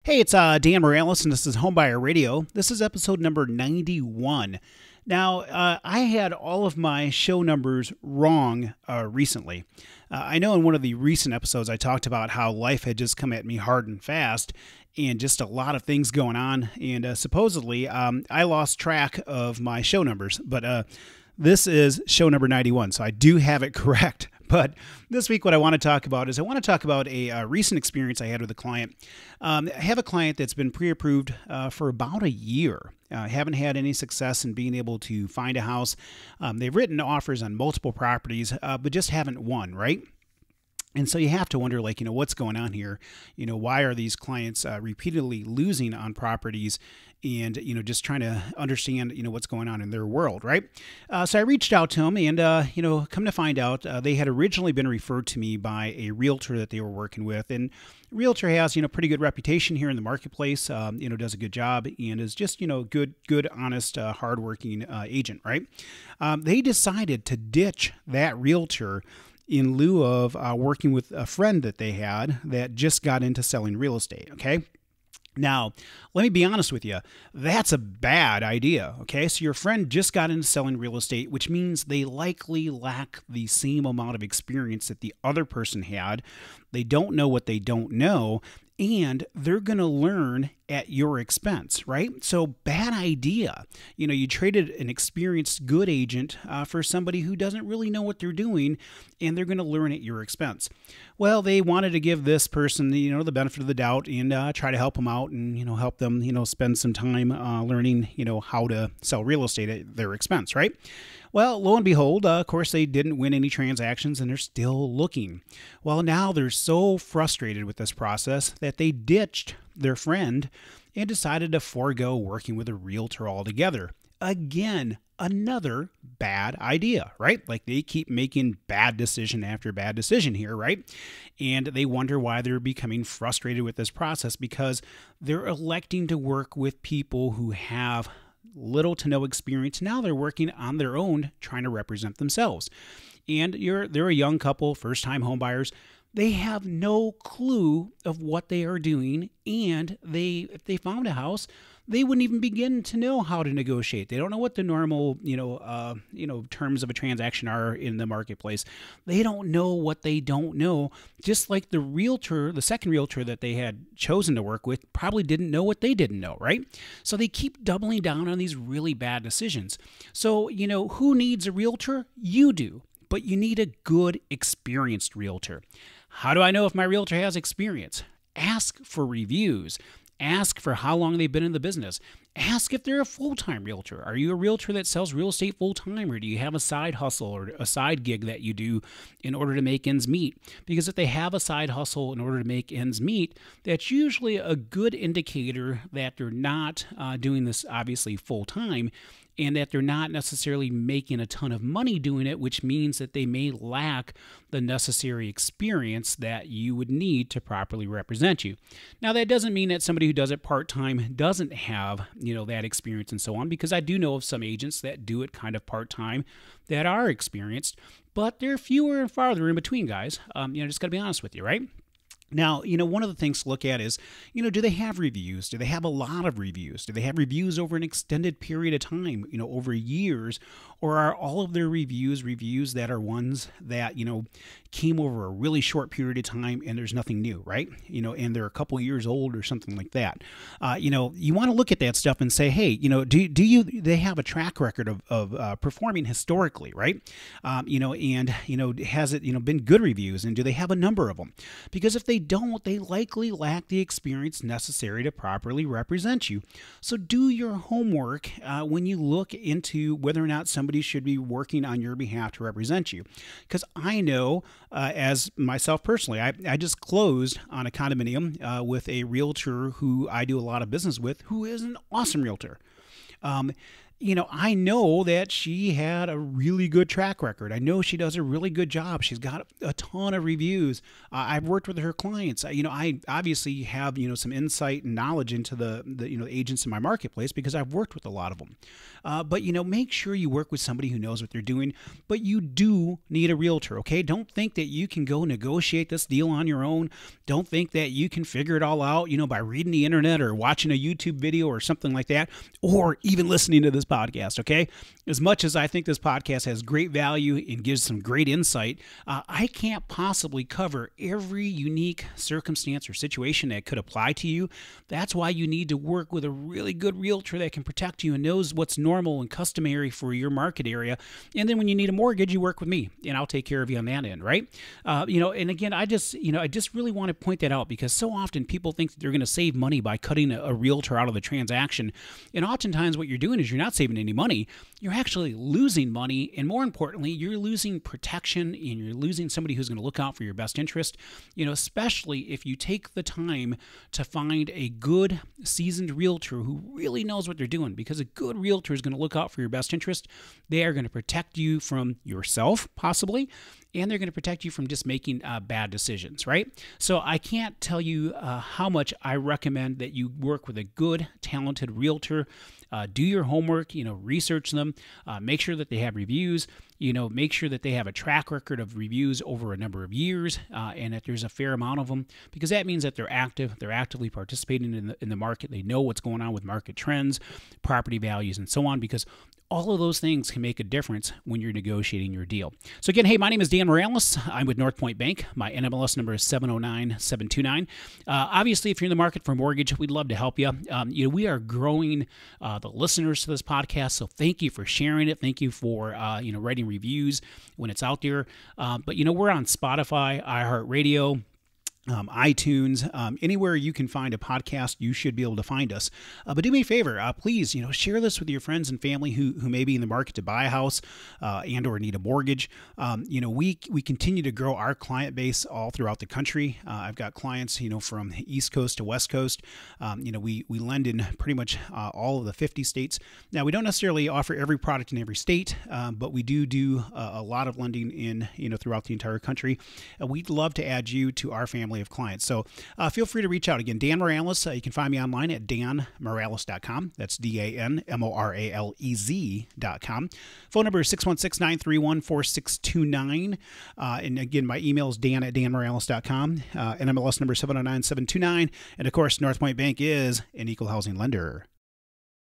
Hey, it's Dan Moralez, and this is Homebuyer Radio. This is episode number 91. Now, I had all of my show numbers wrong recently. I know in one of the recent episodes I talked about how life had just come at me hard and fast and just a lot of things going on. And supposedly, I lost track of my show numbers. But this is show number 91, so I do have it correct. But this week, what I want to talk about is a recent experience I had with a client. I have a client that's been pre-approved for about a year. Haven't had any success in being able to find a house. They've written offers on multiple properties, but just haven't won, right? And so you have to wonder, what's going on here? Why are these clients repeatedly losing on properties and, just trying to understand, what's going on in their world, right? So I reached out to them and, come to find out, they had originally been referred to me by a realtor that they were working with. And realtor has, pretty good reputation here in the marketplace, does a good job and is just, good, honest, hardworking agent, right? They decided to ditch that realtor in lieu of working with a friend that they had that just got into selling real estate, okay? Now, let me be honest with you. That's a bad idea, okay? So your friend just got into selling real estate, which means they likely lack the same amount of experience that the other person had. They don't know what they don't know, and they're going to learn at your expense, right? So bad idea. You traded an experienced good agent for somebody who doesn't really know what they're doing, and they're going to learn at your expense. Well, they wanted to give this person, the benefit of the doubt and try to help them out and, help them, spend some time learning, how to sell real estate at their expense, right? Well, lo and behold, of course, they didn't win any transactions and they're still looking. Well, now they're so frustrated with this process that they ditched their friend and decided to forego working with a realtor altogether. Again, another bad idea, right? Like they keep making bad decision after bad decision here, right? And they wonder why they're becoming frustrated with this process because they're electing to work with people who have little to no experience. Now they're working on their own, trying to represent themselves. And they're a young couple, first-time homebuyers. They have no clue of what they are doing, and if they found a house, they wouldn't even begin to know how to negotiate. They don't know what the normal, terms of a transaction are in the marketplace. They don't know what they don't know. Just like the second realtor that they had chosen to work with probably didn't know what they didn't know, right? So they keep doubling down on these really bad decisions. So, who needs a realtor? You do, but you need a good, experienced realtor. How do I know if my realtor has experience? Ask for reviews. Ask for how long they've been in the business. Ask if they're a full-time realtor. Are you a realtor that sells real estate full-time, or do you have a side hustle or a side gig that you do in order to make ends meet? Because if they have a side hustle in order to make ends meet, that's usually a good indicator that they're not doing this obviously full-time, and that they're not necessarily making a ton of money doing it, which means that they may lack the necessary experience that you would need to properly represent you. Now, that doesn't mean that somebody who does it part-time doesn't have, that experience and so on, because I do know of some agents that do it kind of part-time that are experienced, but they're fewer and farther in between, guys. Just got to be honest with you, right? Now, one of the things to look at is, do they have reviews? Do they have a lot of reviews? Do they have reviews over an extended period of time, over years? Or are all of their reviews that are ones that, came over a really short period of time and there's nothing new, right? And they're a couple years old or something like that. You want to look at that stuff and say, hey, they have a track record of performing historically, right? Has it, been good reviews, and do they have a number of them? Because if they don't, they likely lack the experience necessary to properly represent you. So do your homework when you look into whether or not somebody should be working on your behalf to represent you. Because I know, as myself personally, I just closed on a condominium with a realtor who I do a lot of business with, who is an awesome realtor. I know that she had a really good track record. I know she does a really good job. She's got a ton of reviews. I've worked with her clients. I obviously have, some insight and knowledge into the agents in my marketplace because I've worked with a lot of them. But make sure you work with somebody who knows what they're doing. But you do need a realtor, okay? Don't think that you can go negotiate this deal on your own. Don't think that you can figure it all out, by reading the internet or watching a YouTube video or something like that, or even listening to this podcast, okay? As much as I think this podcast has great value and gives some great insight, I can't possibly cover every unique circumstance or situation that could apply to you. That's why you need to work with a really good realtor that can protect you and knows what's normal and customary for your market area. And then when you need a mortgage, you work with me, and I'll take care of you on that end, right? And again, I just really want to point that out because so often people think that they're going to save money by cutting a realtor out of the transaction. And oftentimes what you're doing is you're not saving any money. You're actually losing money. And more importantly, you're losing protection and you're losing somebody who's going to look out for your best interest, especially if you take the time to find a good seasoned realtor who really knows what they're doing, because a good realtor is going to look out for your best interest. They are going to protect you from yourself, possibly, and they're going to protect you from just making bad decisions, right? So I can't tell you how much I recommend that you work with a good, talented realtor. Do your homework, research them, make sure that they have reviews, make sure that they have a track record of reviews over a number of years, and that there's a fair amount of them, because that means that they're actively participating in the market. They know what's going on with market trends, property values, and so on, because all of those things can make a difference when you're negotiating your deal. So again, hey, my name is Dan Moralez. I'm with Northpointe Bank. My NMLS number is 709729. Obviously, if you're in the market for a mortgage, we'd love to help you. We are growing the listeners to this podcast, so thank you for sharing it. Thank you for writing reviews when it's out there. But we're on Spotify, iHeartRadio, iTunes, anywhere you can find a podcast, you should be able to find us. But do me a favor, please, share this with your friends and family who may be in the market to buy a house and or need a mortgage. We continue to grow our client base all throughout the country. I've got clients, from East Coast to West Coast. We lend in pretty much all of the 50 states. Now, we don't necessarily offer every product in every state, but we do a lot of lending in, throughout the entire country. We'd love to add you to our family of clients. So feel free to reach out. Again, Dan Moralez. You can find me online at danmoralez.com. That's DANMORALEZ.com. Phone number is 616-931-4629. And again, my email is dan@danmoralez.com. NMLS number 709729. And of course, Northpointe Bank is an equal housing lender.